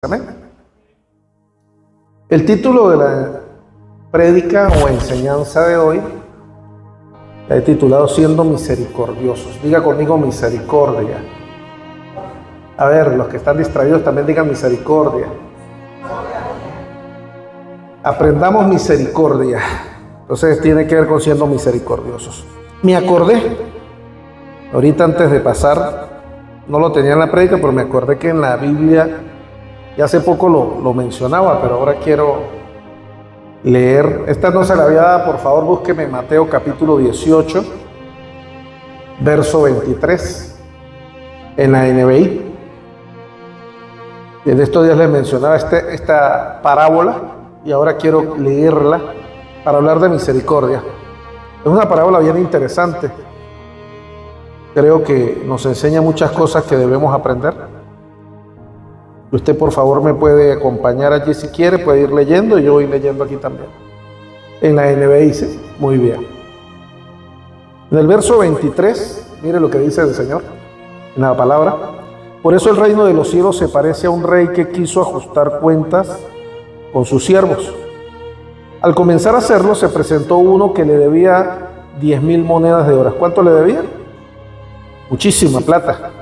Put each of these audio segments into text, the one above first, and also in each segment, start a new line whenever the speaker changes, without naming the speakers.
Amén. El título de la prédica o enseñanza de hoy he titulado Siendo misericordiosos. Diga conmigo misericordia. A ver, los que están distraídos también digan misericordia. Aprendamos misericordia. Entonces tiene que ver con siendo misericordiosos. Me acordé, ahorita antes de pasar, no lo tenía en la prédica, pero me acordé que en la Biblia ya hace poco lo mencionaba, pero ahora quiero leer. Esta no se la había dado, por favor, búsqueme Mateo capítulo 18, verso 23, en la NBI. En estos días les mencionaba esta parábola y ahora quiero leerla para hablar de misericordia. Es una parábola bien interesante. Creo que nos enseña muchas cosas que debemos aprender. Usted por favor me puede acompañar allí si quiere, puede ir leyendo y yo voy leyendo aquí también. En la NBI, ¿sí? Muy bien. En el verso 23, mire lo que dice el Señor en la palabra. Por eso el reino de los cielos se parece a un rey que quiso ajustar cuentas con sus siervos. Al comenzar a hacerlo, se presentó uno que le debía 10,000 monedas de oro. ¿Cuánto le debía? Muchísima plata.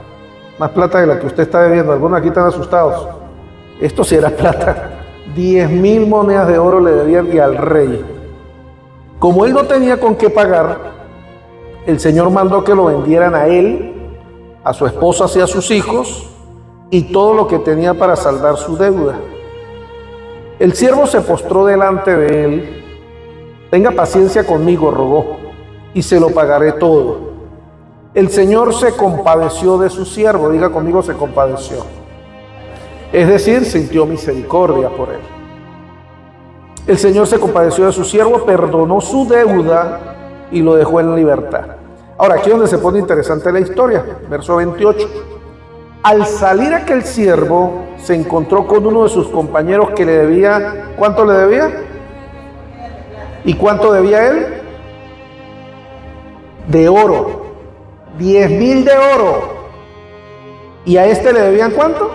Más plata de la que usted está debiendo. Algunos aquí están asustados. Esto sí era plata. 10,000 monedas de oro le debían y al rey. Como él no tenía con qué pagar, el Señor mandó que lo vendieran a él, a su esposa y a sus hijos, y todo lo que tenía para saldar su deuda. El siervo se postró delante de él. Tenga paciencia conmigo, rogó, y se lo pagaré todo. El Señor se compadeció de su siervo. Diga conmigo, se compadeció. Es decir, sintió misericordia por él. El Señor se compadeció de su siervo, perdonó su deuda y lo dejó en libertad. Ahora, aquí es donde se pone interesante la historia. Verso 28. Al salir aquel siervo, se encontró con uno de sus compañeros que le debía. ¿Cuánto le debía? ¿Y cuánto debía él? De oro. 10,000 de oro. ¿Y a este le debían cuánto?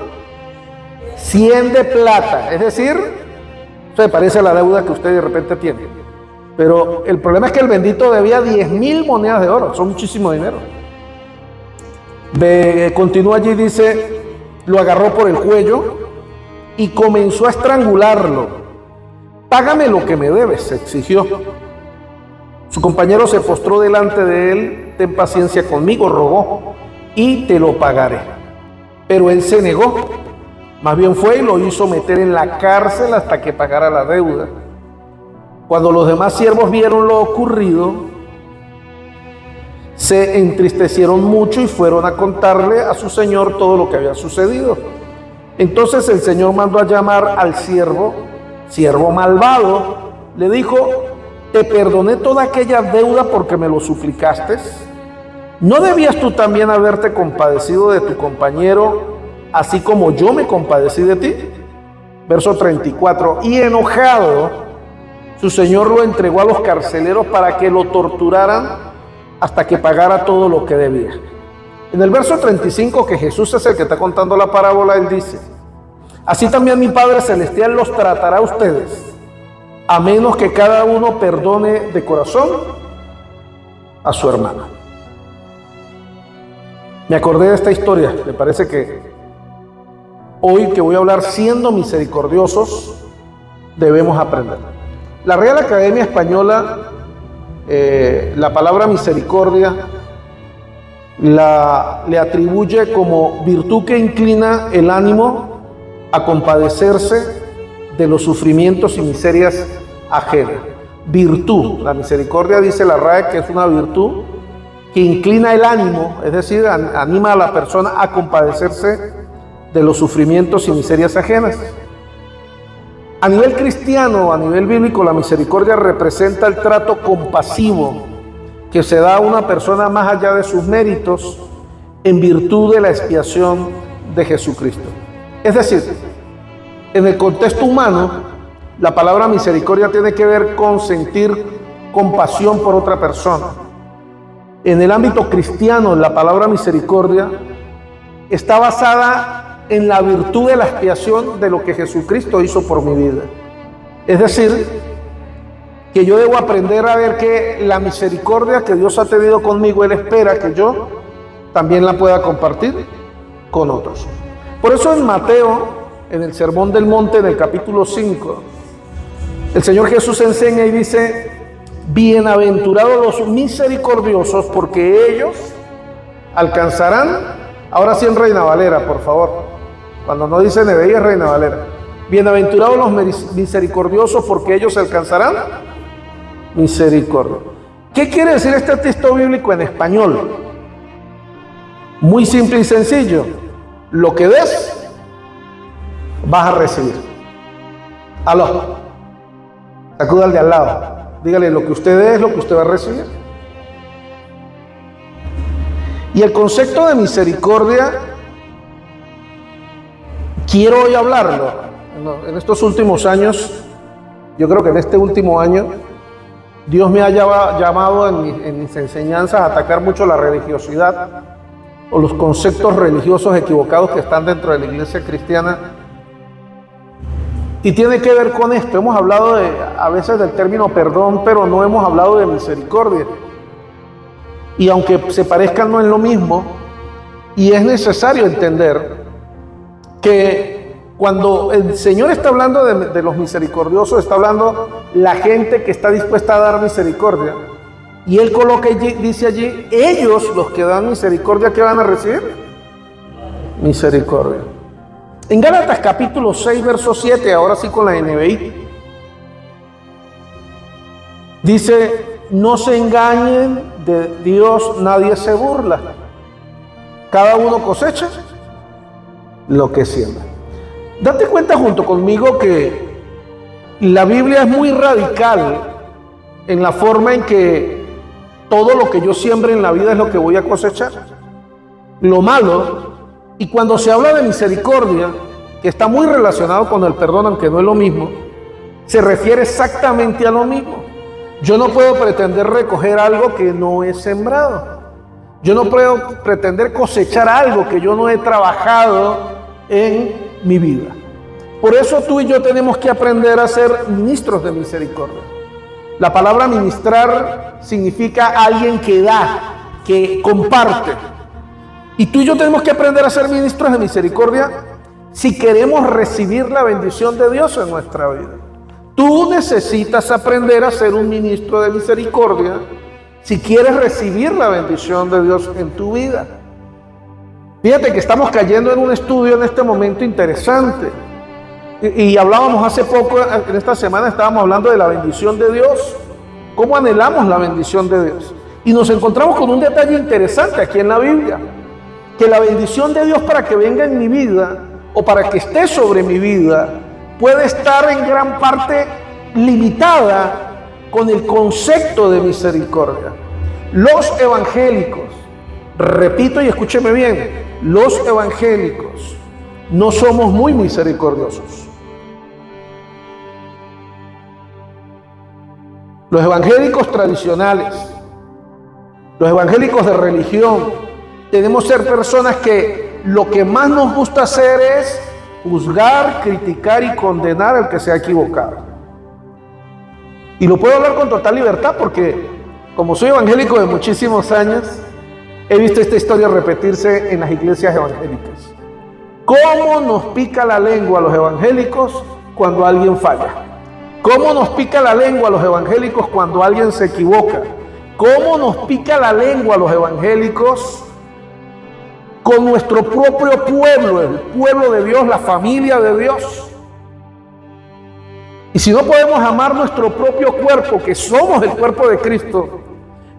100 de plata. Es decir, se parece a la deuda que usted de repente tiene. Pero el problema es que el bendito debía 10,000 monedas de oro. Son muchísimo dinero. Continúa allí, dice, lo agarró por el cuello y comenzó a estrangularlo. Págame lo que me debes, exigió. Su compañero se postró delante de él. Ten paciencia conmigo, rogó, y te lo pagaré. Pero él se negó. Más bien fue y lo hizo meter en la cárcel hasta que pagara la deuda. Cuando los demás siervos vieron lo ocurrido, se entristecieron mucho y fueron a contarle a su señor todo lo que había sucedido. Entonces el Señor mandó a llamar al siervo malvado. Le dijo: te perdoné toda aquella deuda porque me lo suplicaste. ¿No debías tú también haberte compadecido de tu compañero, así como yo me compadecí de ti? Verso 34. Y enojado, su señor lo entregó a los carceleros para que lo torturaran hasta que pagara todo lo que debía. En el verso 35, que Jesús es el que está contando la parábola, él dice: así también mi Padre Celestial los tratará a ustedes, a menos que cada uno perdone de corazón a su hermano. Me acordé de esta historia. Me parece que hoy que voy a hablar siendo misericordiosos, debemos aprender. La Real Academia Española, la palabra misericordia le atribuye como virtud que inclina el ánimo a compadecerse de los sufrimientos y miserias ajenas. Virtud. La misericordia, dice la RAE, que es una virtud que inclina el ánimo, es decir, anima a la persona a compadecerse de los sufrimientos y miserias ajenas. A nivel cristiano, a nivel bíblico, la misericordia representa el trato compasivo que se da a una persona más allá de sus méritos en virtud de la expiación de Jesucristo. Es decir, en el contexto humano, la palabra misericordia tiene que ver con sentir compasión por otra persona. En el ámbito cristiano, la palabra misericordia está basada en la virtud de la expiación de lo que Jesucristo hizo por mi vida. Es decir, que yo debo aprender a ver que la misericordia que Dios ha tenido conmigo, Él espera que yo también la pueda compartir con otros. Por eso en Mateo, en el Sermón del Monte, en el capítulo 5, el Señor Jesús enseña y dice: bienaventurados los misericordiosos, porque ellos alcanzarán, ahora sí en Reina Valera, por favor, cuando no dice NBI es Reina Valera, bienaventurados los misericordiosos, porque ellos alcanzarán misericordia. ¿Qué quiere decir este texto bíblico en español? Muy simple y sencillo: lo que des, vas a recibir. Aló, sacuda al de al lado, dígale: lo que usted dé es lo que usted va a recibir. Y el concepto de misericordia, quiero hoy hablarlo. En estos últimos años, yo creo que en este último año, Dios me ha llamado en mis enseñanzas a atacar mucho la religiosidad o los conceptos religiosos equivocados que están dentro de la iglesia cristiana. Y tiene que ver con esto. Hemos hablado a veces del término perdón, pero no hemos hablado de misericordia. Y aunque se parezcan, no es lo mismo. Y es necesario entender que cuando el Señor está hablando de los misericordiosos, está hablando la gente que está dispuesta a dar misericordia. Y Él coloca y dice allí: ellos, los que dan misericordia, ¿qué van a recibir? Misericordia. En Gálatas capítulo 6, verso 7, ahora sí con la NBI, dice: no se engañen, de Dios nadie se burla. Cada uno cosecha lo que siembra. Date cuenta junto conmigo que la Biblia es muy radical en la forma en que todo lo que yo siembre en la vida es lo que voy a cosechar. Lo malo, y cuando se habla de misericordia, que está muy relacionado con el perdón, aunque no es lo mismo, se refiere exactamente a lo mismo. Yo no puedo pretender recoger algo que no he sembrado. Yo no puedo pretender cosechar algo que yo no he trabajado en mi vida. Por eso tú y yo tenemos que aprender a ser ministros de misericordia. La palabra ministrar significa alguien que da, que comparte. Y tú y yo tenemos que aprender a ser ministros de misericordia si queremos recibir la bendición de Dios en nuestra vida. Tú necesitas aprender a ser un ministro de misericordia si quieres recibir la bendición de Dios en tu vida. Fíjate que estamos cayendo en un estudio en este momento interesante. Y hablábamos hace poco, en esta semana estábamos hablando de la bendición de Dios. ¿Cómo anhelamos la bendición de Dios? Y nos encontramos con un detalle interesante aquí en la Biblia. Que la bendición de Dios, para que venga en mi vida o para que esté sobre mi vida, puede estar en gran parte limitada con el concepto de misericordia. Los evangélicos, repito y escúcheme bien, los evangélicos no somos muy misericordiosos. Los evangélicos tradicionales, los evangélicos de religión, tenemos que ser personas que lo que más nos gusta hacer es juzgar, criticar y condenar al que se ha equivocado. Y lo puedo hablar con total libertad porque, como soy evangélico de muchísimos años, he visto esta historia repetirse en las iglesias evangélicas. ¿Cómo nos pica la lengua a los evangélicos cuando alguien falla? ¿Cómo nos pica la lengua a los evangélicos cuando alguien se equivoca? ¿Cómo nos pica la lengua a los evangélicos con nuestro propio pueblo, el pueblo de Dios, la familia de Dios? Y si no podemos amar nuestro propio cuerpo, que somos el cuerpo de Cristo,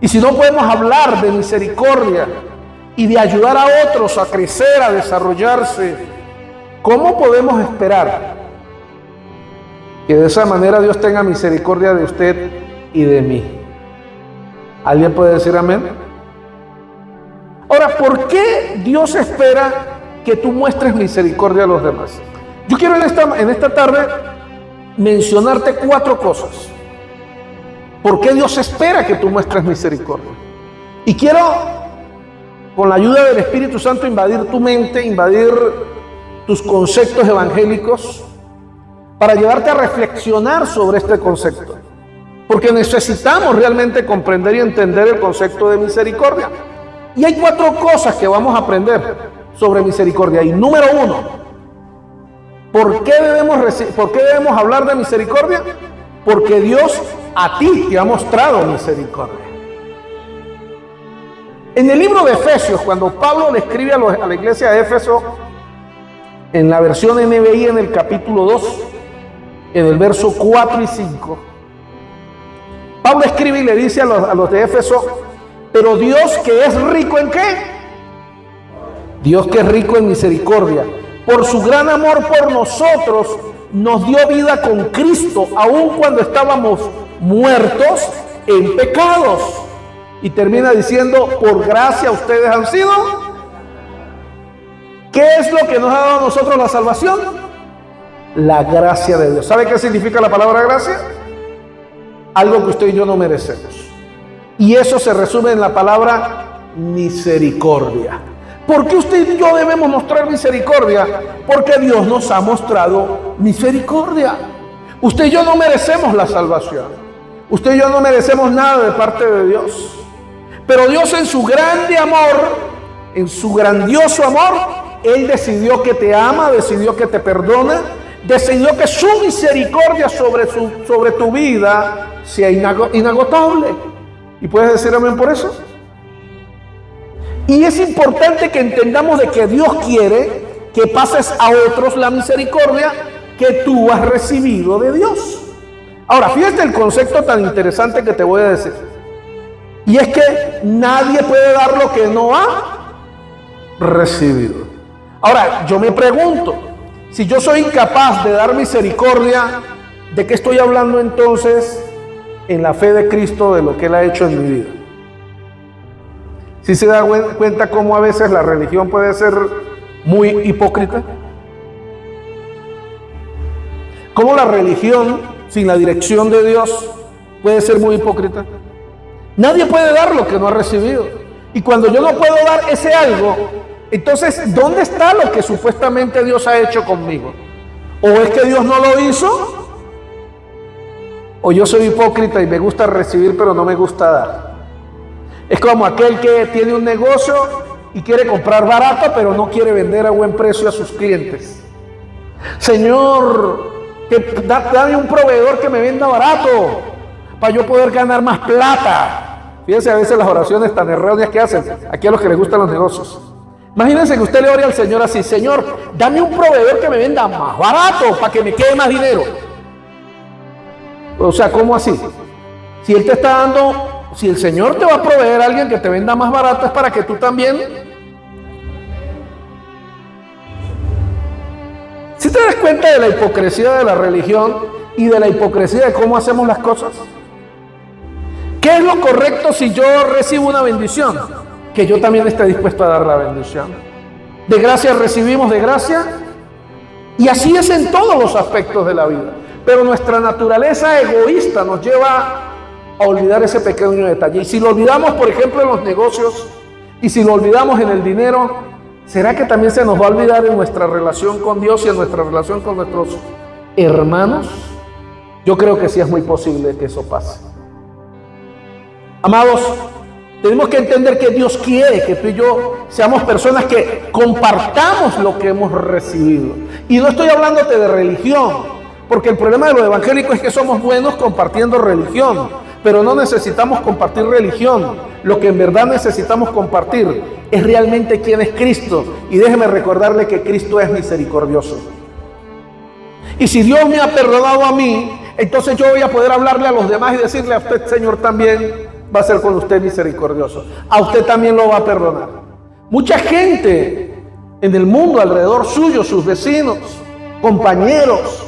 y si no podemos hablar de misericordia y de ayudar a otros a crecer, a desarrollarse, ¿cómo podemos esperar que de esa manera Dios tenga misericordia de usted y de mí? ¿Alguien puede decir amén? Ahora, ¿por qué Dios espera que tú muestres misericordia a los demás? Yo quiero en esta tarde mencionarte 4 cosas. ¿Por qué Dios espera que tú muestres misericordia? Y quiero, con la ayuda del Espíritu Santo, invadir tu mente, invadir tus conceptos evangélicos para llevarte a reflexionar sobre este concepto. Porque necesitamos realmente comprender y entender el concepto de misericordia. Y hay 4 cosas que vamos a aprender sobre misericordia. Y número 1, ¿por qué debemos hablar de misericordia? Porque Dios a ti te ha mostrado misericordia. En el libro de Efesios, cuando Pablo le escribe a la iglesia de Éfeso, en la versión NBI, en el capítulo 2, en el verso 4 y 5, Pablo escribe y le dice a los de Éfeso: pero Dios, que es rico ¿en qué? Dios, que es rico en misericordia, por su gran amor por nosotros, nos dio vida con Cristo, aun cuando estábamos muertos en pecados. Y termina diciendo: por gracia ustedes han sido. ¿Qué es lo que nos ha dado a nosotros la salvación? La gracia de Dios. ¿Sabe qué significa la palabra gracia? Algo que usted y yo no merecemos. Y eso se resume en la palabra misericordia. ¿Por qué usted y yo debemos mostrar misericordia? Porque Dios nos ha mostrado misericordia. Usted y yo no merecemos la salvación. Usted y yo no merecemos nada de parte de Dios. Pero Dios, en su grande amor, en su grandioso amor, Él decidió que te ama, decidió que te perdona, decidió que su misericordia sobre tu vida sea inagotable. ¿Y puedes decir amén por eso? Y es importante que entendamos de que Dios quiere que pases a otros la misericordia que tú has recibido de Dios. Ahora, fíjate el concepto tan interesante que te voy a decir. Y es que nadie puede dar lo que no ha recibido. Ahora, yo me pregunto, si yo soy incapaz de dar misericordia, ¿de qué estoy hablando entonces en la fe de Cristo, de lo que Él ha hecho en mi vida? ¿Sí se da cuenta cómo a veces la religión puede ser muy hipócrita? ¿Cómo la religión sin la dirección de Dios puede ser muy hipócrita? Nadie puede dar lo que no ha recibido. Y cuando yo no puedo dar ese algo, entonces, ¿dónde está lo que supuestamente Dios ha hecho conmigo? ¿O es que Dios no lo hizo? ¿O yo soy hipócrita y me gusta recibir pero no me gusta dar? Es como aquel que tiene un negocio y quiere comprar barato pero no quiere vender a buen precio a sus clientes. Señor, dame un proveedor que me venda barato para yo poder ganar más plata. Fíjense a veces las oraciones tan erróneas que hacen aquí a los que les gustan los negocios. Imagínense que usted le ore al Señor así: Señor, dame un proveedor que me venda más barato para que me quede más dinero. O sea, ¿cómo así? Si Él te está dando, si el Señor te va a proveer a alguien que te venda más barato, es para que tú también. ¿Sí te das cuenta de la hipocresía de la religión y de la hipocresía de cómo hacemos las cosas? ¿Qué es lo correcto si yo recibo una bendición? Que yo también esté dispuesto a dar la bendición. De gracia recibimos de gracia. Y así es en todos los aspectos de la vida. Pero nuestra naturaleza egoísta nos lleva a olvidar ese pequeño detalle. Y si lo olvidamos, por ejemplo, en los negocios, y si lo olvidamos en el dinero, ¿será que también se nos va a olvidar en nuestra relación con Dios y en nuestra relación con nuestros hermanos? Yo creo que sí es muy posible que eso pase. Amados, tenemos que entender que Dios quiere que tú y yo seamos personas que compartamos lo que hemos recibido. Y no estoy hablándote de religión, porque el problema de lo evangélico es que somos buenos compartiendo religión, pero no necesitamos compartir religión. Lo que en verdad necesitamos compartir es realmente quién es Cristo. Y déjeme recordarle que Cristo es misericordioso. Y si Dios me ha perdonado a mí, entonces yo voy a poder hablarle a los demás y decirle: a usted, Señor, también va a ser con usted misericordioso. A usted también lo va a perdonar. Mucha gente en el mundo alrededor suyo, sus vecinos, compañeros,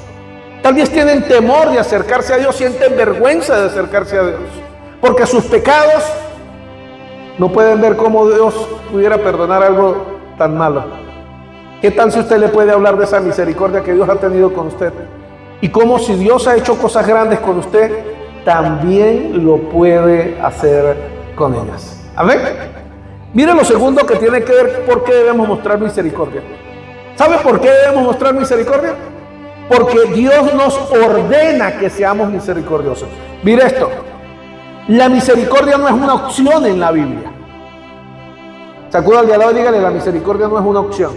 tal vez tienen temor de acercarse a Dios, sienten vergüenza de acercarse a Dios, porque sus pecados no pueden ver cómo Dios pudiera perdonar algo tan malo. ¿Qué tal si usted le puede hablar de esa misericordia que Dios ha tenido con usted? Y cómo, si Dios ha hecho cosas grandes con usted, también lo puede hacer con ellas. Amén. Mire lo segundo que tiene que ver por qué debemos mostrar misericordia. ¿Sabe por qué debemos mostrar misericordia? Porque Dios nos ordena que seamos misericordiosos. Mire esto, la misericordia no es una opción en la Biblia. Sacuda al de al lado y dígale, la misericordia no es una opción.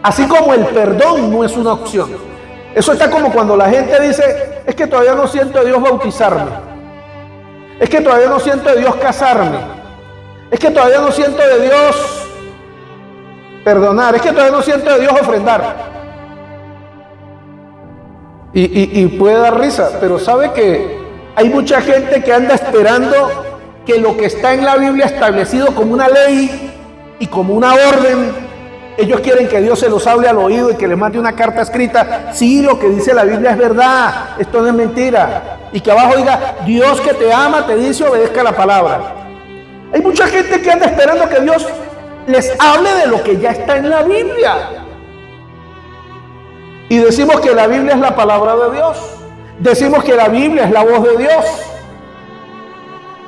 Así como el perdón no es una opción. Eso está como cuando la gente dice, es que todavía no siento de Dios bautizarme. Es que todavía no siento de Dios casarme. Es que todavía no siento de Dios perdonar. Es que todavía no siento de Dios ofrendar. Y puede dar risa, pero sabe que hay mucha gente que anda esperando que lo que está en la Biblia establecido como una ley y como una orden, ellos quieren que Dios se los hable al oído y que les mande una carta escrita. Sí, lo que dice la Biblia es verdad, esto no es mentira. Y que abajo diga, Dios que te ama, te dice, obedezca la palabra. Hay mucha gente que anda esperando que Dios les hable de lo que ya está en la Biblia. Y decimos que la Biblia es la palabra de Dios. Decimos que la Biblia es la voz de Dios.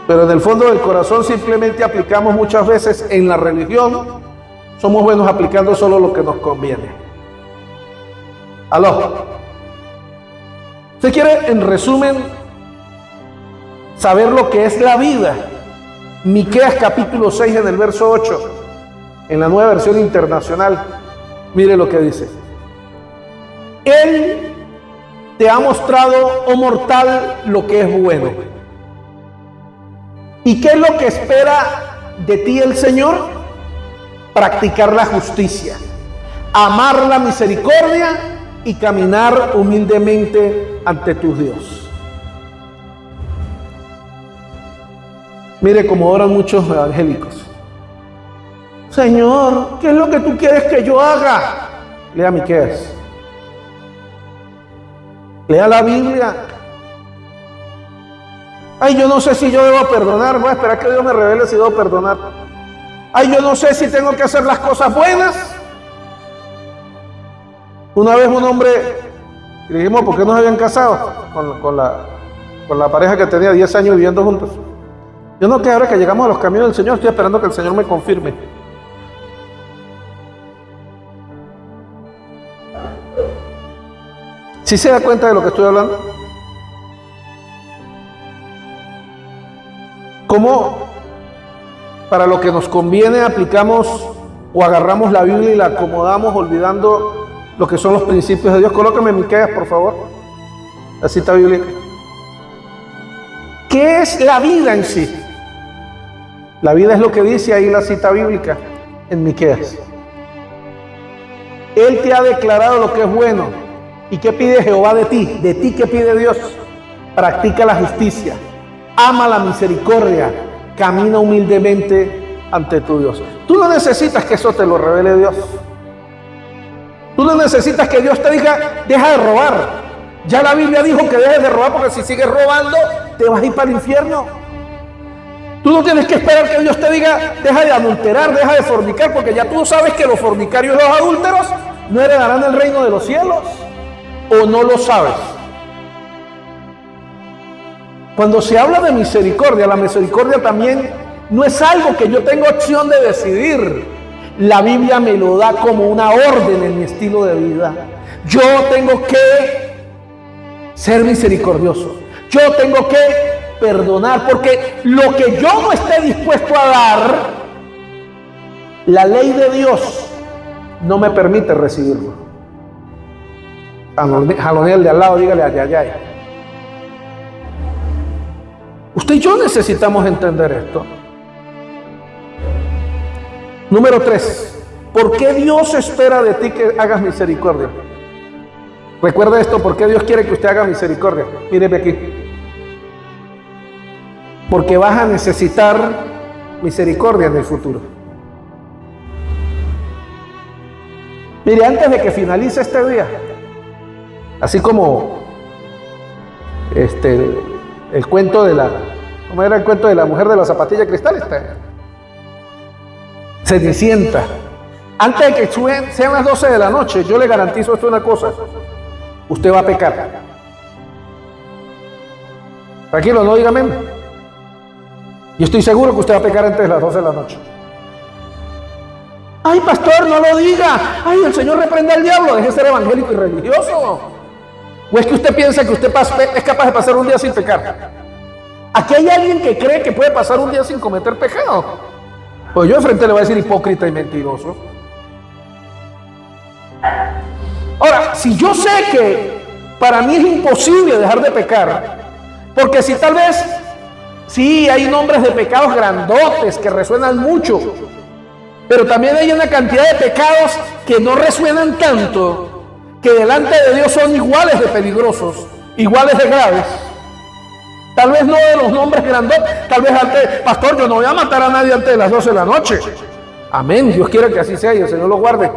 Pero en el fondo del corazón simplemente aplicamos muchas veces en la religión. Somos buenos aplicando solo lo que nos conviene. ¿Aló? ¿Usted quiere, en resumen, saber lo que es la vida? Miqueas capítulo 6 en el verso 8, en la Nueva Versión Internacional, mire lo que dice. Él te ha mostrado, oh mortal, lo que es bueno. ¿Y qué es lo que espera de ti el Señor? Practicar la justicia, amar la misericordia y caminar humildemente ante tu Dios. Mire cómo oran muchos evangélicos. Señor, ¿qué es lo que tú quieres que yo haga? Lea Miqueas. Lea la Biblia. Ay, yo no sé si yo debo perdonar. Voy a esperar que Dios me revele si debo perdonar. Ay, yo no sé si tengo que hacer las cosas buenas. Una vez un hombre, le dijimos, ¿por qué no se habían casado? Con la pareja que tenía 10 años viviendo juntos. Yo no, que ahora que llegamos a los caminos del Señor, estoy esperando que el Señor me confirme. ¿Sí se da cuenta de lo que estoy hablando? ¿Cómo para lo que nos conviene aplicamos o agarramos la Biblia y la acomodamos olvidando lo que son los principios de Dios? Colócame Miqueas, por favor, la cita bíblica. ¿Qué es la vida en sí? La vida es lo que dice ahí la cita bíblica en Miqueas. Él te ha declarado lo que es bueno. ¿Y qué pide Jehová de ti? ¿De ti qué pide Dios? Practica la justicia, ama la misericordia, camina humildemente ante tu Dios. Tú no necesitas que eso te lo revele Dios. Tú no necesitas que Dios te diga, deja de robar. Ya la Biblia dijo que dejes de robar, porque si sigues robando, te vas a ir para el infierno. Tú no tienes que esperar que Dios te diga, deja de adulterar, deja de fornicar, porque ya tú sabes que los fornicarios y los adúlteros no heredarán el reino de los cielos. ¿O no lo sabes? Cuando se habla de misericordia, la misericordia también no es algo que yo tenga opción de decidir. La Biblia me lo da como una orden en mi estilo de vida. Yo tengo que ser misericordioso. Yo tengo que perdonar, porque lo que yo no esté dispuesto a dar, la ley de Dios no me permite recibirlo. Jalonea al de al lado, dígale ay, ay, ay. Usted y yo necesitamos entender esto. Número 3. ¿Por qué Dios espera de ti que hagas misericordia? Recuerda esto, ¿por qué Dios quiere que usted haga misericordia? Míreme aquí. Porque vas a necesitar misericordia en el futuro. Mire, antes de que finalice este día, así como el cuento de ¿cómo era el cuento de la mujer de la zapatilla de cristal? Cenicienta. Antes de que sean las 12 de la noche, yo le garantizo esto una cosa: usted va a pecar. Tranquilo, no diga amén. Yo estoy seguro que usted va a pecar antes de las 12 de la noche. Ay, pastor, no lo diga. Ay, el Señor reprende al diablo. Deje de ser evangélico y religioso. ¿O es que usted piensa que usted es capaz de pasar un día sin pecar? Aquí hay alguien que cree que puede pasar un día sin cometer pecado. Pues yo de frente le voy a decir hipócrita y mentiroso. Ahora, si yo sé que para mí es imposible dejar de pecar, porque si tal vez, sí, hay nombres de pecados grandotes que resuenan mucho, pero también hay una cantidad de pecados que no resuenan tanto, que delante de Dios son iguales de peligrosos, iguales de graves. Tal vez no de los nombres grandotes, tal vez antes, pastor, yo no voy a matar a nadie antes de las 12 de la noche. Amén, Dios quiere que así sea y el Señor lo guarde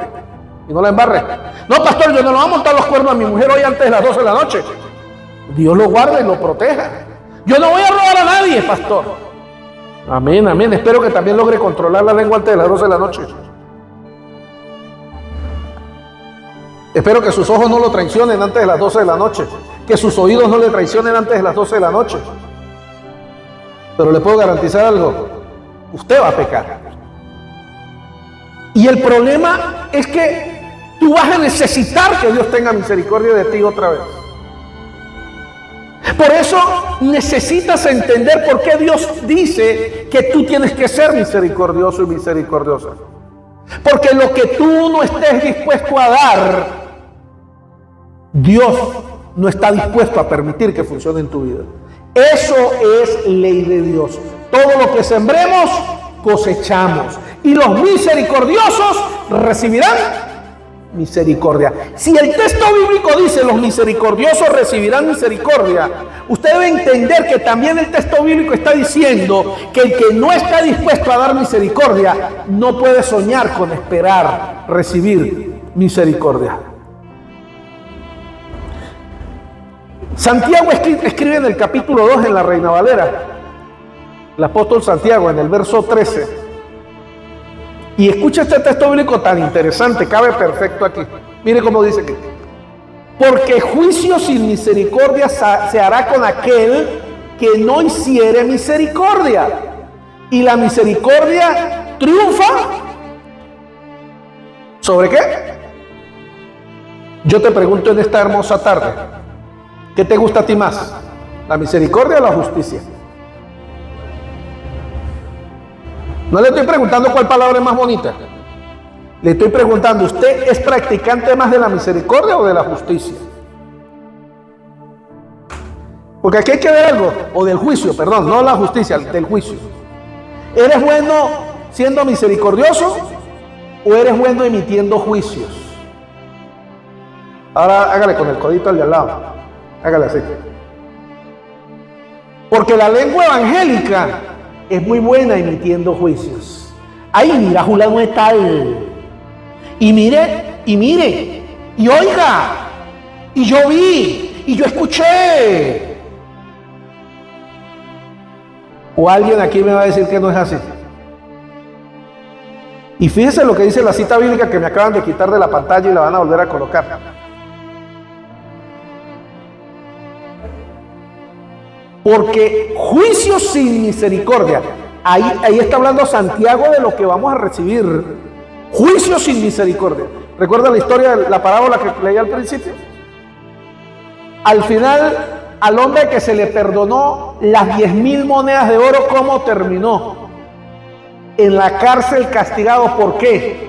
y no la embarre. No, pastor, yo no le voy a montar los cuernos a mi mujer hoy antes de las 12 de la noche. Dios lo guarde y lo proteja. Yo no voy a robar a nadie, pastor. Amén, amén. Espero que también logre controlar la lengua antes de las 12 de la noche. Espero que sus ojos no lo traicionen antes de las 12 de la noche. Que sus oídos no le traicionen antes de las 12 de la noche. Pero le puedo garantizar algo. Usted va a pecar. Y el problema es que tú vas a necesitar que Dios tenga misericordia de ti otra vez. Por eso necesitas entender por qué Dios dice que tú tienes que ser misericordioso y misericordiosa. Porque lo que tú no estés dispuesto a dar, Dios no está dispuesto a permitir que funcione en tu vida. Eso es ley de Dios. Todo lo que sembremos, cosechamos. Y los misericordiosos recibirán misericordia. Si el texto bíblico dice los misericordiosos recibirán misericordia, usted debe entender que también el texto bíblico está diciendo que el que no está dispuesto a dar misericordia no puede soñar con esperar recibir misericordia. Santiago escribe en el capítulo 2 en la Reina Valera, el apóstol Santiago en el verso 13. Y escucha este texto bíblico tan interesante, cabe perfecto aquí. Mire cómo dice que: porque juicio sin misericordia se hará con aquel que no hiciere misericordia. Y la misericordia triunfa. ¿Sobre qué? Yo te pregunto en esta hermosa tarde, ¿qué te gusta a ti más? ¿La misericordia o la justicia? No le estoy preguntando cuál palabra es más bonita. Le estoy preguntando, ¿usted es practicante más de la misericordia o de la justicia? Porque aquí hay que ver algo, o del juicio, perdón, no la justicia, del juicio. ¿Eres bueno siendo misericordioso o eres bueno emitiendo juicios? Ahora hágale con el codito al de al lado. Hágale así. Porque la lengua evangélica es muy buena emitiendo juicios. Ay, mira, Julano es tal. Y mire, y oiga, y yo vi, y yo escuché. O alguien aquí me va a decir que no es así. Y fíjense lo que dice la cita bíblica que me acaban de quitar de la pantalla y la van a volver a colocar. Porque juicio sin misericordia. Ahí está hablando Santiago de lo que vamos a recibir. Juicio sin misericordia. ¿Recuerda la historia de la parábola que leí al principio? Al final, al hombre que se le perdonó las 10,000 monedas de oro, ¿cómo terminó? En la cárcel castigado. ¿Por qué?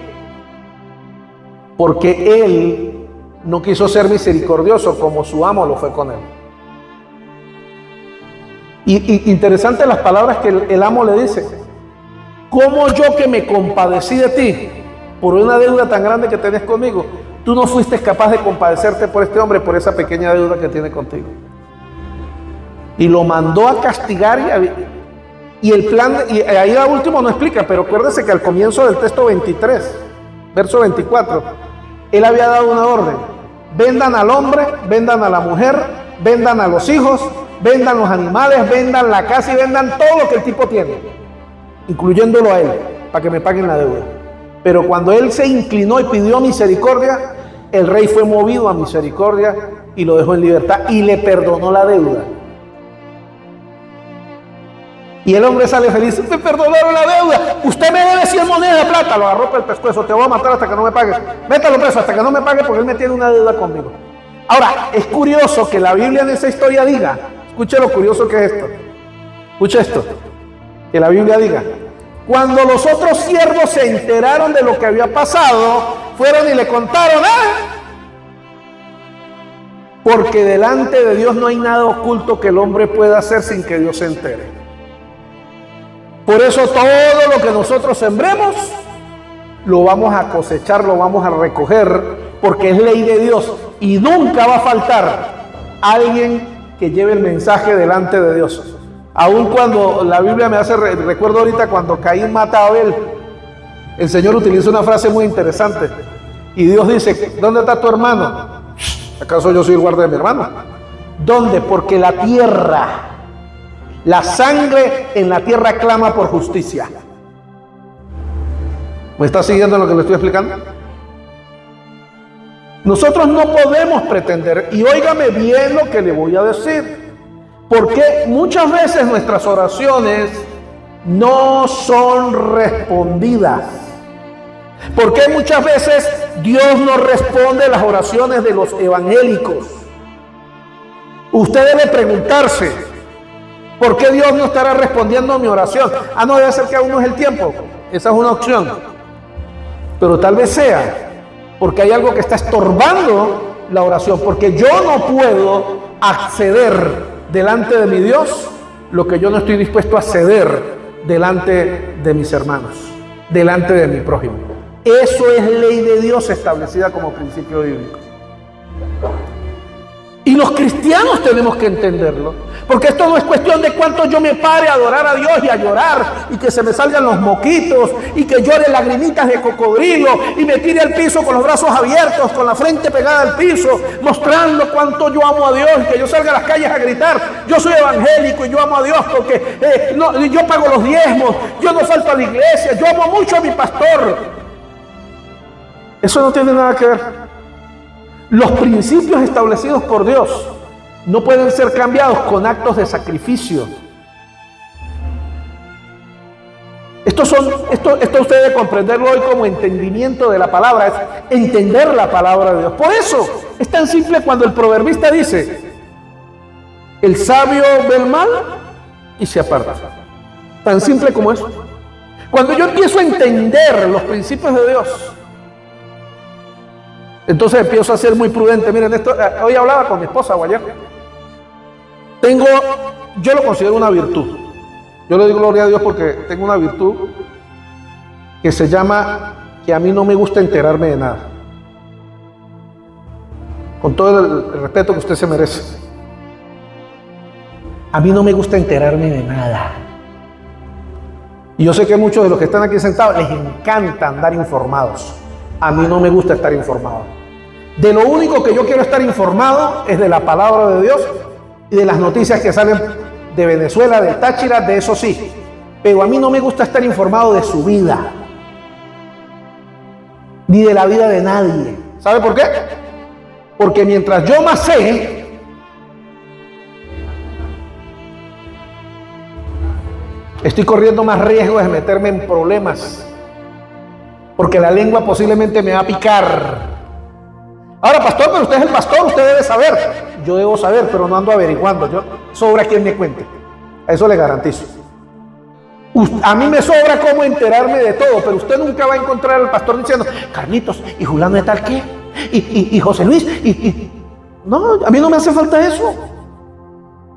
Porque él no quiso ser misericordioso como su amo lo fue con él. Y interesante las palabras que el amo le dice: ¿cómo yo, que me compadecí de ti por una deuda tan grande que tenés conmigo, tú no fuiste capaz de compadecerte por este hombre, por esa pequeña deuda que tiene contigo? Y lo mandó a castigar. Y el plan, y ahí al último no explica, pero acuérdese que al comienzo del texto 23, verso 24, él había dado una orden: vendan al hombre, vendan a la mujer, vendan a los hijos, vendan los animales, vendan la casa y vendan todo lo que el tipo tiene, incluyéndolo a él, para que me paguen la deuda. Pero cuando él se inclinó y pidió misericordia, el rey fue movido a misericordia y lo dejó en libertad y le perdonó la deuda. Y el hombre sale feliz, me perdonaron la deuda, usted me debe 100 monedas de plata, lo agarró por el pescuezo, te voy a matar hasta que no me pagues, métalo preso hasta que no me pague porque él me tiene una deuda conmigo. Ahora, es curioso que la Biblia en esa historia diga, escuche lo curioso que es esto, escuche esto, que la Biblia diga, cuando los otros siervos se enteraron de lo que había pasado, fueron y le contaron, porque delante de Dios no hay nada oculto que el hombre pueda hacer sin que Dios se entere. Por eso todo lo que nosotros sembremos, lo vamos a cosechar, lo vamos a recoger, porque es ley de Dios. Y nunca va a faltar alguien que lleve el mensaje delante de Dios. Aun cuando la Biblia me hace, recuerdo ahorita cuando Caín mata a Abel, el Señor utiliza una frase muy interesante. Y Dios dice, ¿dónde está tu hermano? ¿Acaso yo soy el guarda de mi hermano? ¿Dónde? Porque la tierra, la sangre en la tierra clama por justicia. ¿Me está siguiendo lo que le estoy explicando? Nosotros no podemos pretender, y óigame bien lo que le voy a decir, porque muchas veces nuestras oraciones no son respondidas. Porque muchas veces Dios no responde las oraciones de los evangélicos. Usted debe preguntarse, ¿por qué Dios no estará respondiendo a mi oración? No debe ser que aún no es el tiempo. Esa es una opción. Pero tal vez sea porque hay algo que está estorbando la oración. Porque yo no puedo acceder delante de mi Dios lo que yo no estoy dispuesto a ceder delante de mis hermanos, delante de mi prójimo. Eso es ley de Dios establecida como principio bíblico. Y los cristianos tenemos que entenderlo, porque esto no es cuestión de cuánto yo me pare a adorar a Dios y a llorar y que se me salgan los moquitos y que llore lagrimitas de cocodrilo y me tire al piso con los brazos abiertos, con la frente pegada al piso, mostrando cuánto yo amo a Dios y que yo salga a las calles a gritar, yo soy evangélico y yo amo a Dios porque yo pago los diezmos, yo no falto a la iglesia, yo amo mucho a mi pastor. Eso no tiene nada que ver. Los principios establecidos por Dios no pueden ser cambiados con actos de sacrificio. Esto usted debe comprenderlo hoy como entendimiento de la palabra, es entender la palabra de Dios. Por eso es tan simple cuando el proverbista dice, el sabio ve el mal y se aparta. Tan simple como eso. Cuando yo empiezo a entender los principios de Dios, entonces empiezo a ser muy prudente. Miren, hoy hablaba con mi esposa o ayer. Yo lo considero una virtud. Yo le digo gloria a Dios porque tengo una virtud que se llama que a mí no me gusta enterarme de nada. Con todo el respeto que usted se merece. A mí no me gusta enterarme de nada. Y yo sé que muchos de los que están aquí sentados les encanta andar informados. A mí no me gusta estar informado. De lo único que yo quiero estar informado es de la palabra de Dios y de las noticias que salen de Venezuela, del Táchira, de eso sí. Pero a mí no me gusta estar informado de su vida, ni de la vida de nadie. ¿Sabe por qué? Porque mientras yo más sé, estoy corriendo más riesgo de meterme en problemas. Porque la lengua posiblemente me va a picar. Ahora, pastor, pero usted es el pastor, usted debe saber. Yo debo saber, pero no ando averiguando. Yo sobra quien me cuente. A eso le garantizo. A mí me sobra cómo enterarme de todo, pero usted nunca va a encontrar al pastor diciendo, Carlitos, ¿y Julano de tal qué? ¿Y José Luis? No, a mí no me hace falta eso.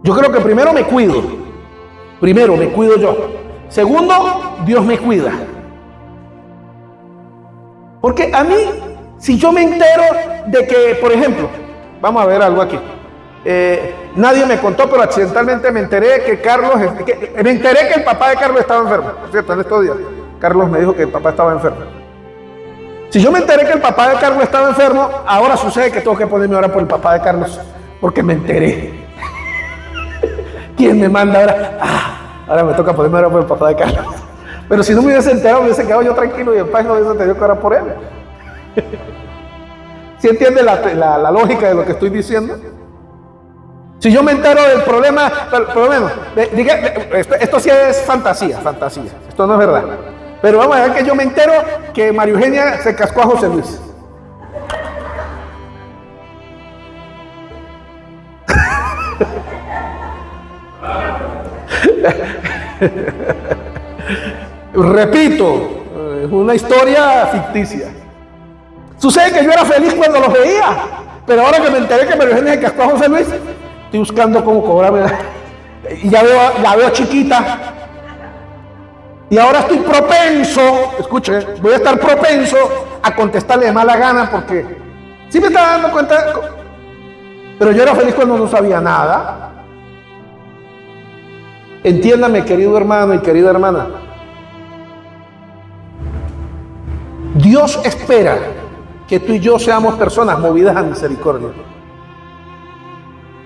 Yo creo que primero me cuido. Primero me cuido yo. Segundo, Dios me cuida. Porque a mí, si yo me entero de que, por ejemplo, vamos a ver algo aquí. Nadie me contó, pero accidentalmente me enteré que el papá de Carlos estaba enfermo. Por cierto, en estos días, Carlos me dijo que el papá estaba enfermo. Si yo me enteré que el papá de Carlos estaba enfermo, ahora sucede que tengo que ponerme ahora por el papá de Carlos, porque me enteré. ¿Quién me manda ahora? Ahora me toca ponerme ahora por el papá de Carlos. Pero si no me hubiese enterado, me hubiese quedado yo tranquilo y en paz, no hubiese tenido que orar por él. ¿Sí entiende la lógica de lo que estoy diciendo? Si yo me entero del problema, por lo menos, esto sí es fantasía. Esto no es verdad. Pero vamos a ver que yo me entero que María Eugenia se cascó a José Luis. Repito, es una historia ficticia. Sucede que yo era feliz cuando los veía, pero ahora que me enteré que María Eugenia se cascó a José Luis, estoy buscando cómo cobrarme. Y ya veo chiquita. Y ahora estoy propenso, escuche, voy a estar propenso a contestarle de mala gana porque sí me estaba dando cuenta, pero yo era feliz cuando no sabía nada. Entiéndame, querido hermano y querida hermana. Dios espera que tú y yo seamos personas movidas a misericordia.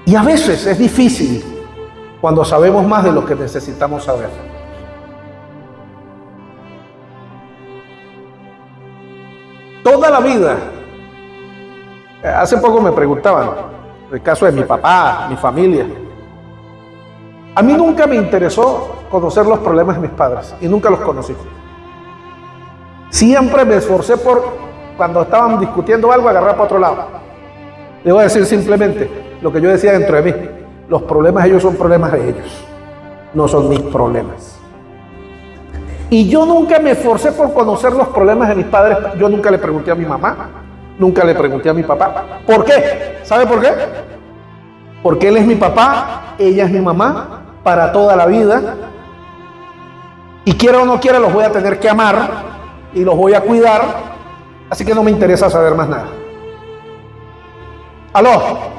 Y a veces es difícil cuando sabemos más de lo que necesitamos saber. Toda la vida, hace poco me preguntaban, el caso de mi papá, mi familia. A mí nunca me interesó conocer los problemas de mis padres y nunca los conocí. Siempre me esforcé por, cuando estaban discutiendo algo, agarrar para otro lado. Le voy a decir simplemente lo que yo decía dentro de mí. Los problemas de ellos son problemas de ellos, no son mis problemas. Y yo nunca me esforcé por conocer los problemas de mis padres. Yo nunca le pregunté a mi mamá, nunca le pregunté a mi papá. ¿Por qué? ¿Sabe por qué? Porque él es mi papá, ella es mi mamá, para toda la vida. Y quiera o no quiera, los voy a tener que amar y los voy a cuidar. Así que no me interesa saber más nada. ¿Aló?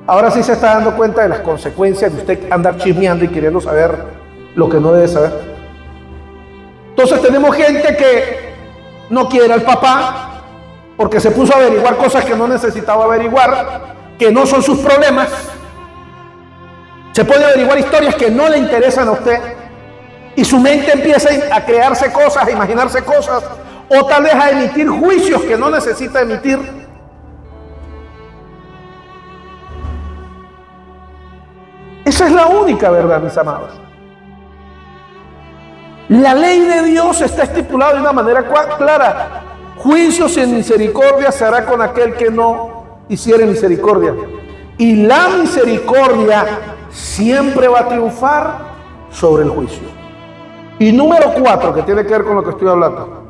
Ahora sí se está dando cuenta de las consecuencias de usted andar chismeando y queriendo saber lo que no debe saber. Entonces tenemos gente que no quiere al papá porque se puso a averiguar cosas que no necesitaba averiguar, que no son sus problemas. Se puede averiguar historias que no le interesan a usted y su mente empieza a crearse cosas, a imaginarse cosas, o tal vez a emitir juicios que no necesita emitir. Esa es la única verdad, mis amados. La ley de Dios está estipulada de una manera clara. Juicio sin misericordia se hará con aquel que no hiciere misericordia. Y la misericordia siempre va a triunfar sobre el juicio. Y número 4, que tiene que ver con lo que estoy hablando.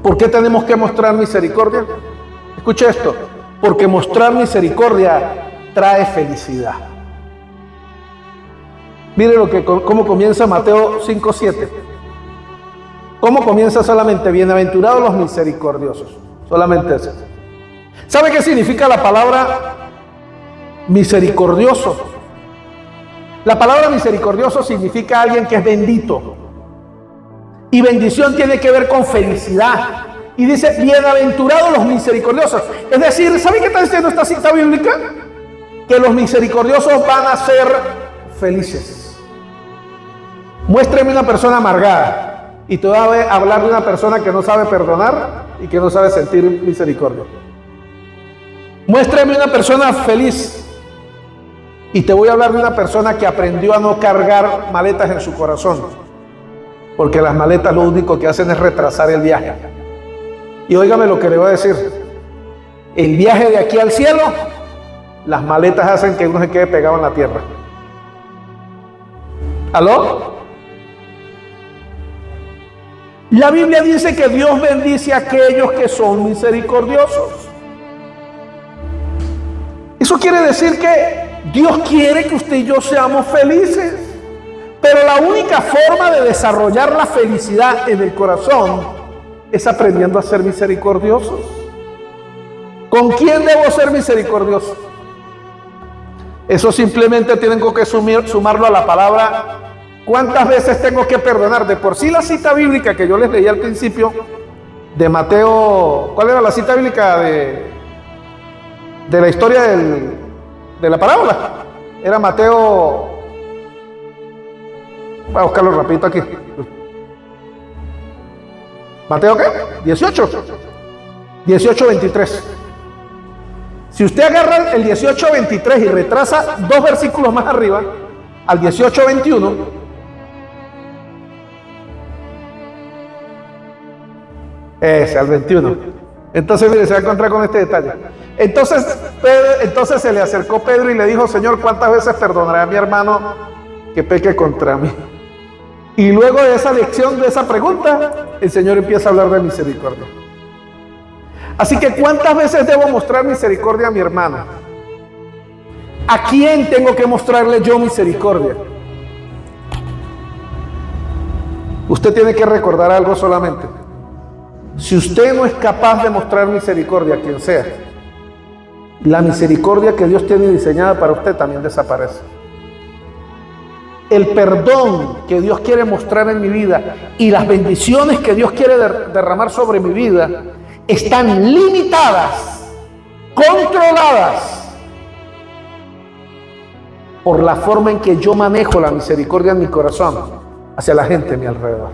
¿Por qué tenemos que mostrar misericordia? Escuche esto. Porque mostrar misericordia trae felicidad. Mire cómo comienza Mateo 5:7. ¿Cómo comienza solamente? Bienaventurados los misericordiosos. Solamente eso. ¿Sabe qué significa la palabra misericordioso? La palabra misericordioso significa alguien que es bendito. Y bendición tiene que ver con felicidad. Y dice, bienaventurados los misericordiosos. Es decir, ¿sabe qué está diciendo esta cita bíblica? Que los misericordiosos van a ser felices. Muéstreme una persona amargada y te voy a hablar de una persona que no sabe perdonar y que no sabe sentir misericordia. Muéstreme una persona feliz y te voy a hablar de una persona que aprendió a no cargar maletas en su corazón, porque las maletas lo único que hacen es retrasar el viaje. Y óigame lo que le voy a decir: el viaje de aquí al cielo, las maletas hacen que uno se quede pegado en la tierra. ¿Aló? La Biblia dice que Dios bendice a aquellos que son misericordiosos. Eso quiere decir que Dios quiere que usted y yo seamos felices. Pero la única forma de desarrollar la felicidad en el corazón es aprendiendo a ser misericordiosos. ¿Con quién debo ser misericordioso? Eso simplemente tienen que sumarlo a la palabra. ¿Cuántas veces tengo que perdonar? De por sí la cita bíblica que yo les leí al principio de Mateo, ¿cuál era la cita bíblica de la historia de la parábola? Era Mateo, voy a buscarlo rapidito aquí. ¿Mateo qué? 18, 23. Si usted agarra el 18:23 y retrasa 2 versículos más arriba, al 18:21, al 21. Entonces, mire, se va a encontrar con este detalle. Entonces se le acercó Pedro y le dijo: Señor, ¿cuántas veces perdonaré a mi hermano que peque contra mí? Y luego de esa lección, de esa pregunta, el Señor empieza a hablar de misericordia. Así que, ¿cuántas veces debo mostrar misericordia a mi hermano? ¿A quién tengo que mostrarle yo misericordia? Usted tiene que recordar algo solamente. Si usted no es capaz de mostrar misericordia a quien sea, la misericordia que Dios tiene diseñada para usted también desaparece. El perdón que Dios quiere mostrar en mi vida y las bendiciones que Dios quiere derramar sobre mi vida están limitadas, controladas por la forma en que yo manejo la misericordia en mi corazón hacia la gente a mi alrededor.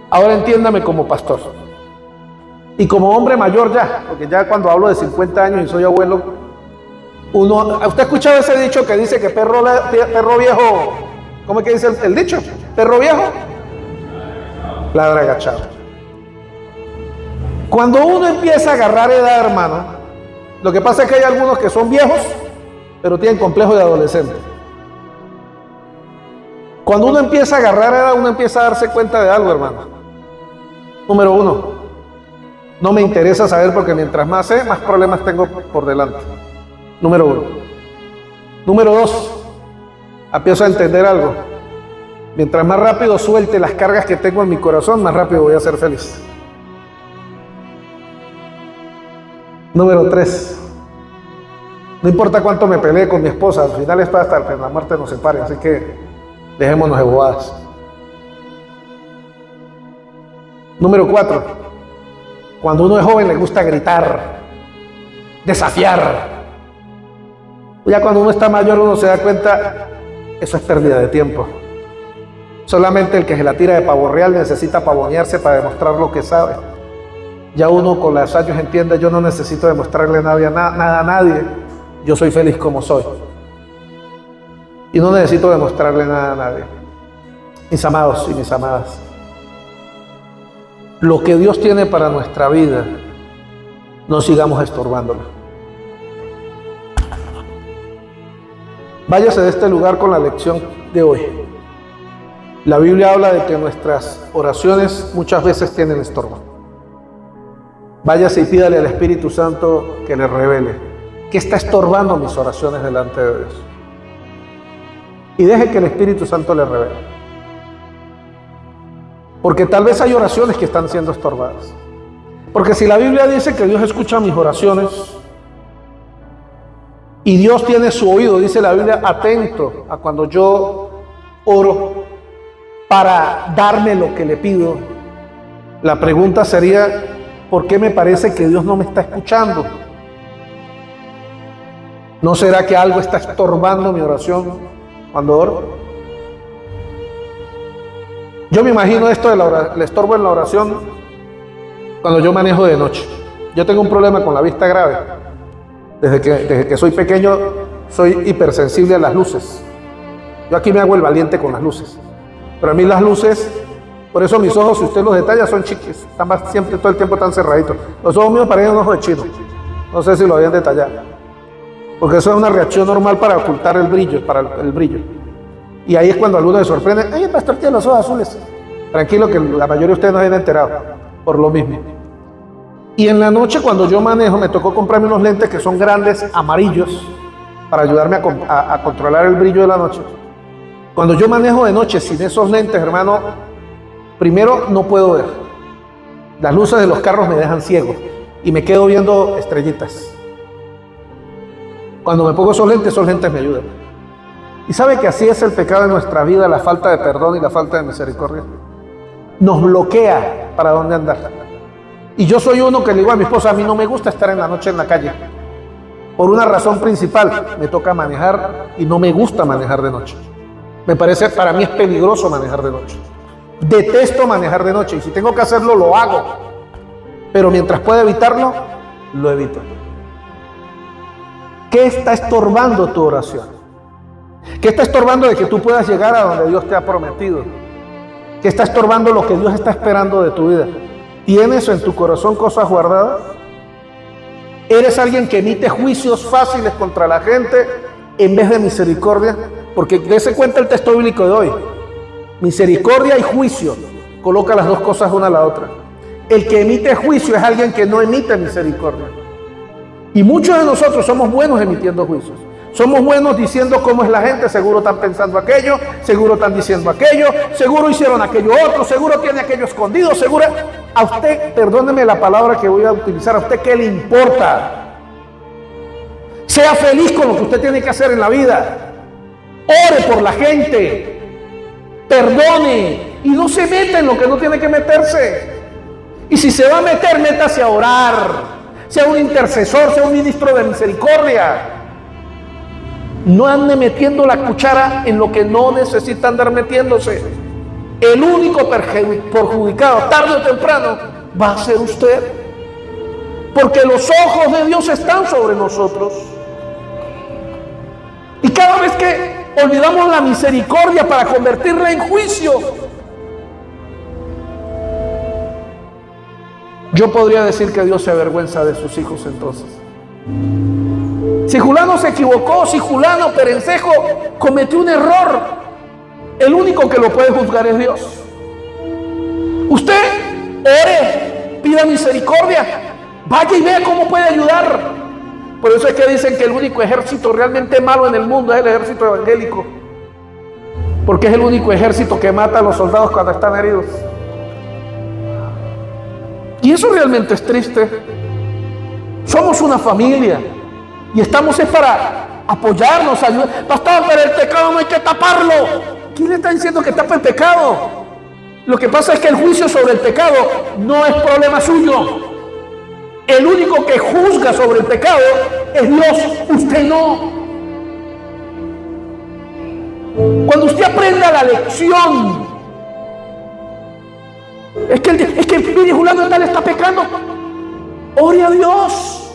Ahora entiéndame como pastor y como hombre mayor ya, porque ya cuando hablo de 50 años y soy abuelo, ¿usted ha escuchado ese dicho que dice que perro viejo, ¿cómo es que dice el dicho? Perro viejo ladra agachado. Cuando uno empieza a agarrar edad, hermano, lo que pasa es que hay algunos que son viejos, pero tienen complejo de adolescente. Cuando uno empieza a agarrar edad, uno empieza a darse cuenta de algo, hermano. Número 1, no me interesa saber porque mientras más sé, más problemas tengo por delante. Número 1. Número 2, empiezo a entender algo. Mientras más rápido suelte las cargas que tengo en mi corazón, más rápido voy a ser feliz. Número 3, no importa cuánto me pelee con mi esposa, al final es para hasta que la muerte nos separe, así que dejémonos de bobadas. Número 4, cuando uno es joven le gusta gritar, desafiar. Ya cuando uno está mayor uno se da cuenta, eso es pérdida de tiempo. Solamente el que se la tira de pavo real necesita pavonearse para demostrar lo que sabe. Ya uno con los años entiende, yo no necesito demostrarle nada a nadie, yo soy feliz como soy. Y no necesito demostrarle nada a nadie. Mis amados y mis amadas, lo que Dios tiene para nuestra vida, no sigamos estorbándolo. Váyase de este lugar con la lección de hoy. La Biblia habla de que nuestras oraciones muchas veces tienen estorbo. Váyase y pídale al Espíritu Santo que le revele qué está estorbando mis oraciones delante de Dios. Y deje que el Espíritu Santo le revele. Porque tal vez hay oraciones que están siendo estorbadas. Porque si la Biblia dice que Dios escucha mis oraciones y Dios tiene su oído, dice la Biblia, atento a cuando yo oro para darme lo que le pido, la pregunta sería: ¿por qué me parece que Dios no me está escuchando? ¿No será que algo está estorbando mi oración cuando oro? Yo me imagino esto del estorbo en la oración cuando yo manejo de noche. Yo tengo un problema con la vista grave. Desde que soy pequeño soy hipersensible a las luces. Yo aquí me hago el valiente con las luces. Pero a mí las luces, por eso mis ojos, si usted los detalla, son chiquis. Están siempre, todo el tiempo tan cerraditos. Los ojos míos parecen un ojo de chino. No sé si lo habían detallado. Porque eso es una reacción normal para ocultar el brillo, Y ahí es cuando algunos se sorprenden: ¡ay, el pastor tiene los ojos azules! Tranquilo, que la mayoría de ustedes no habían enterado, por lo mismo. Y en la noche, cuando yo manejo, me tocó comprarme unos lentes que son grandes, amarillos, para ayudarme a controlar el brillo de la noche. Cuando yo manejo de noche sin esos lentes, hermano, primero no puedo ver. Las luces de los carros me dejan ciego y me quedo viendo estrellitas. Cuando me pongo esos lentes me ayudan. Y sabe que así es el pecado en nuestra vida, la falta de perdón y la falta de misericordia. Nos bloquea para dónde andar. Y yo soy uno que le digo a mi esposa: a mí no me gusta estar en la noche en la calle. Por una razón principal, me toca manejar y no me gusta manejar de noche. Para mí es peligroso manejar de noche. Detesto manejar de noche y si tengo que hacerlo, lo hago. Pero mientras pueda evitarlo, lo evita. ¿Qué está estorbando tu oración? ¿Qué está estorbando de que tú puedas llegar a donde Dios te ha prometido? ¿Qué está estorbando lo que Dios está esperando de tu vida? ¿Tienes en tu corazón cosas guardadas? ¿Eres alguien que emite juicios fáciles contra la gente en vez de misericordia? Porque dése cuenta el texto bíblico de hoy. Misericordia y juicio. Coloca las dos cosas una a la otra. El que emite juicio es alguien que no emite misericordia. Y muchos de nosotros somos buenos emitiendo juicios. Somos buenos diciendo cómo es la gente, seguro están pensando aquello, seguro están diciendo aquello, seguro hicieron aquello otro, seguro tiene aquello escondido, seguro... A usted, perdóneme la palabra que voy a utilizar, ¿a usted qué le importa? Sea feliz con lo que usted tiene que hacer en la vida. Ore por la gente, perdone y no se meta en lo que no tiene que meterse. Y si se va a meter, métase a orar, sea un intercesor, sea un ministro de misericordia. No ande metiendo la cuchara en lo que no necesita andar metiéndose. El único perjudicado, tarde o temprano, va a ser usted. Porque los ojos de Dios están sobre nosotros. Y cada vez que olvidamos la misericordia para convertirla en juicio, yo podría decir que Dios se avergüenza de sus hijos entonces. Si Julano se equivocó, si Julano Perencejo cometió un error, el único que lo puede juzgar es Dios. Usted ore, pida misericordia, vaya y vea cómo puede ayudar. Por eso es que dicen que el único ejército realmente malo en el mundo es el ejército evangélico, porque es el único ejército que mata a los soldados cuando están heridos. Y eso realmente es triste. Somos una familia y estamos para apoyarnos, ayudar. Pastor, pero el pecado no hay que taparlo. ¿Quién le está diciendo que tapa el pecado? Lo que pasa es que el juicio sobre el pecado no es problema suyo. El único que juzga sobre el pecado es Dios, usted no. Cuando usted aprenda la lección, es que mire, Julano tal está pecando, ore a Dios.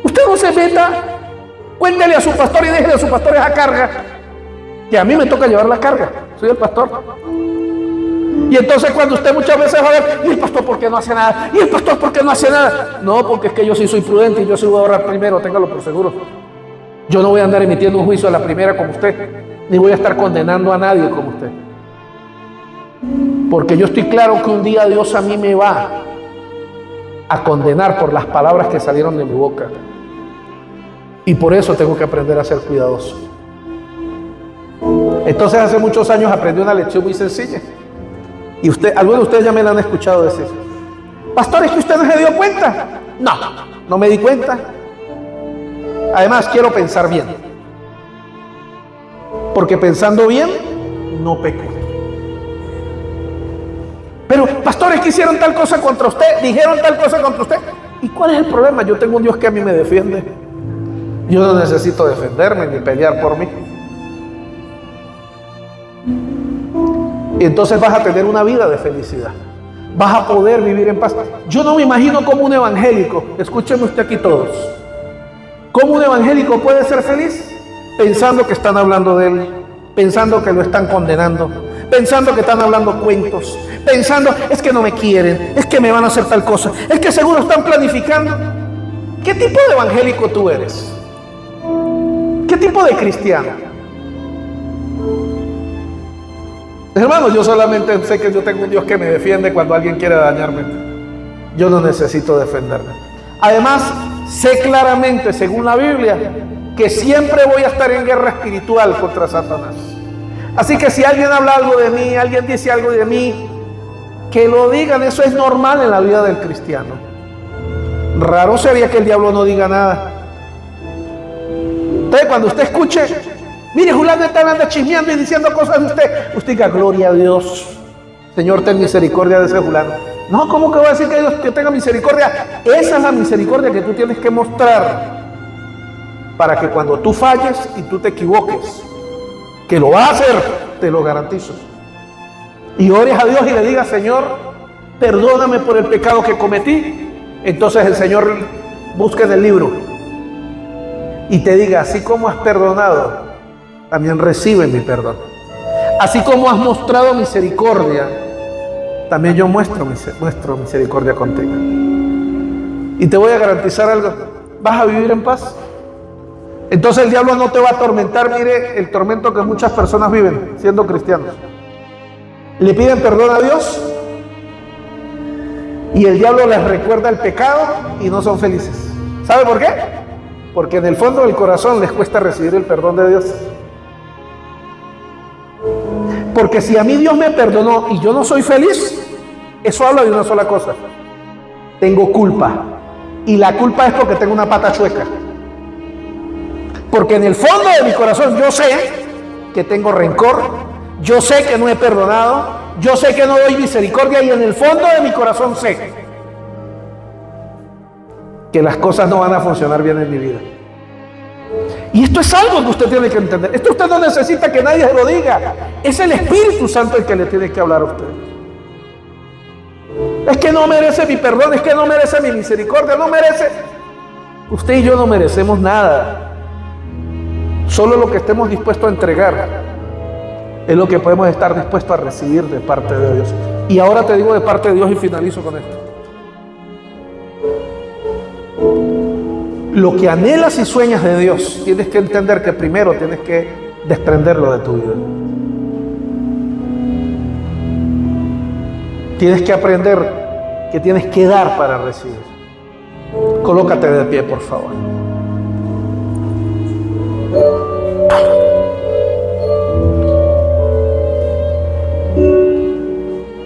Usted no se meta, cuéntele a su pastor y déjele a su pastor esa carga, que a mí me toca llevar la carga, soy el pastor. Y entonces cuando usted muchas veces va a ver, ¿y el pastor por qué no hace nada? ¿Y el pastor por qué no hace nada? No, porque es que yo sí soy prudente y yo sí voy a orar primero, téngalo por seguro. Yo no voy a andar emitiendo un juicio a la primera como usted, ni voy a estar condenando a nadie como usted. Porque yo estoy claro que un día Dios a mí me va a condenar por las palabras que salieron de mi boca. Y por eso tengo que aprender a ser cuidadoso. Entonces hace muchos años aprendí una lección muy sencilla. Y algunos de ustedes ya me la han escuchado decir. Pastor, ¿es que usted no se dio cuenta? No, no me di cuenta. Además, quiero pensar bien. Porque pensando bien, no peco. Pero, pastores, que hicieron tal cosa contra usted, dijeron tal cosa contra usted. ¿Y cuál es el problema? Yo tengo un Dios que a mí me defiende. Yo no necesito defenderme ni pelear por mí. Y entonces vas a tener una vida de felicidad. Vas a poder vivir en paz. Yo no me imagino cómo un evangélico, escúcheme usted aquí todos, cómo un evangélico puede ser feliz pensando que están hablando de él, pensando que lo están condenando, pensando que están hablando cuentos, pensando, es que no me quieren, es que me van a hacer tal cosa, es que seguro están planificando. ¿Qué tipo de evangélico tú eres? ¿Qué tipo de cristiano? Hermanos, yo solamente sé que yo tengo un Dios que me defiende cuando alguien quiere dañarme. Yo no necesito defenderme. Además, sé claramente, según la Biblia, que siempre voy a estar en guerra espiritual contra Satanás. Así que si alguien habla algo de mí, alguien dice algo de mí, que lo digan, eso es normal en la vida del cristiano. Raro sería que el diablo no diga nada. Entonces, cuando usted escuche, mire, Julano anda chismeando y diciendo cosas de usted diga, gloria a Dios, Señor, ten misericordia de ese Julano. No, ¿cómo que voy a decir que Dios que tenga misericordia? Esa es la misericordia que tú tienes que mostrar para que cuando tú falles y tú te equivoques, que lo vas a hacer, te lo garantizo, y ores a Dios y le digas, Señor, perdóname por el pecado que cometí, Entonces el Señor busca en el libro y te diga, así como has perdonado, también recibe mi perdón. Así como has mostrado misericordia, también yo muestro misericordia contigo. Y te voy a garantizar algo, vas a vivir en paz. Entonces el diablo no te va a atormentar. Mire el tormento que muchas personas viven siendo cristianos. Le piden perdón a Dios y el diablo les recuerda el pecado y no son felices. ¿Sabe por qué? Porque en el fondo del corazón les cuesta recibir el perdón de Dios. Porque si a mí Dios me perdonó y yo no soy feliz, eso habla de una sola cosa: tengo culpa. Y la culpa es porque tengo una pata chueca. Porque en el fondo de mi corazón yo sé que tengo rencor, yo sé que no he perdonado, yo sé que no doy misericordia, y en el fondo de mi corazón sé que las cosas no van a funcionar bien en mi vida. Y esto es algo que usted tiene que entender. Esto usted no necesita que nadie se lo diga. Es el Espíritu Santo el que le tiene que hablar a usted. Es que no merece mi perdón, es que no merece mi misericordia, no merece. Usted y yo no merecemos nada. Solo lo que estemos dispuestos a entregar es lo que podemos estar dispuestos a recibir de parte de Dios. Y ahora te digo de parte de Dios y finalizo con esto. Lo que anhelas y sueñas de Dios, tienes que entender que primero tienes que desprenderlo de tu vida. Tienes que aprender que tienes que dar para recibir. Colócate de pie, por favor.